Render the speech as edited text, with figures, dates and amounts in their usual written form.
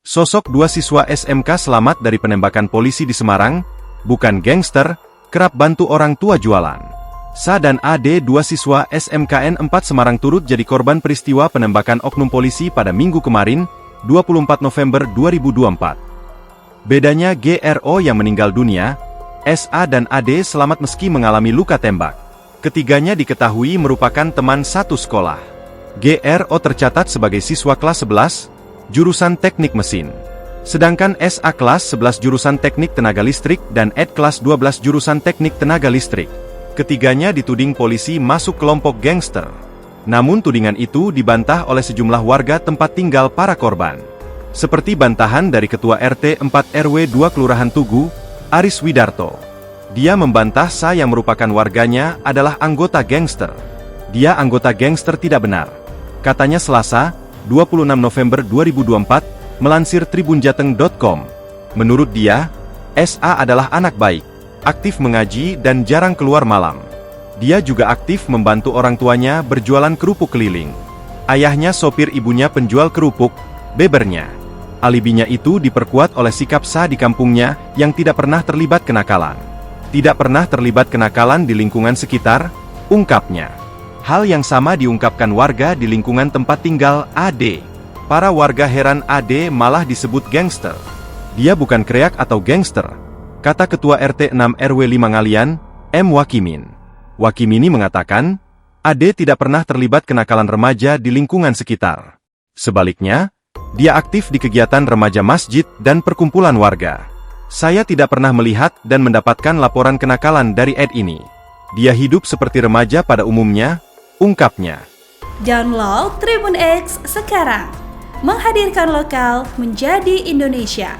Sosok dua siswa SMK selamat dari penembakan polisi di Semarang, bukan gangster, kerap bantu orang tua jualan. Sa dan AD, dua siswa SMKN 4 Semarang turut jadi korban peristiwa penembakan oknum polisi pada Minggu kemarin, 24 November 2024. Bedanya GRO yang meninggal dunia, SA dan AD selamat meski mengalami luka tembak. Ketiganya diketahui merupakan teman satu sekolah. GRO tercatat sebagai siswa kelas 11, jurusan teknik mesin. Sedangkan SA kelas 11 jurusan teknik tenaga listrik dan ED kelas 12 jurusan teknik tenaga listrik. Ketiganya dituding polisi masuk kelompok gangster. Namun tudingan itu dibantah oleh sejumlah warga tempat tinggal para korban. Seperti bantahan dari Ketua RT 4 RW 2 Kelurahan Tugu, Aris Widarto. Dia membantah Sa yang merupakan warganya adalah anggota gangster. Dia anggota gangster tidak benar. Katanya Selasa, 26 November 2024, melansir tribunjateng.com. Menurut dia, SA adalah anak baik, aktif mengaji dan jarang keluar malam. Dia juga aktif membantu orang tuanya berjualan kerupuk keliling. Ayahnya sopir, ibunya penjual kerupuk, bebernya. Alibinya itu diperkuat oleh sikap Sa di kampungnya yang tidak pernah terlibat kenakalan. Tidak pernah terlibat kenakalan di lingkungan sekitar, ungkapnya. Hal yang sama diungkapkan warga di lingkungan tempat tinggal AD. Para warga heran AD malah disebut gangster. Dia bukan kreak atau gangster, kata Ketua RT 6 RW 5 Ngalian, M. Wakimin. Wakimini mengatakan, AD tidak pernah terlibat kenakalan remaja di lingkungan sekitar. Sebaliknya, dia aktif di kegiatan remaja masjid dan perkumpulan warga. Saya tidak pernah melihat dan mendapatkan laporan kenakalan dari Ed ini. Dia hidup seperti remaja pada umumnya, ungkapnya. Download Tribun X sekarang, menghadirkan lokal menjadi Indonesia.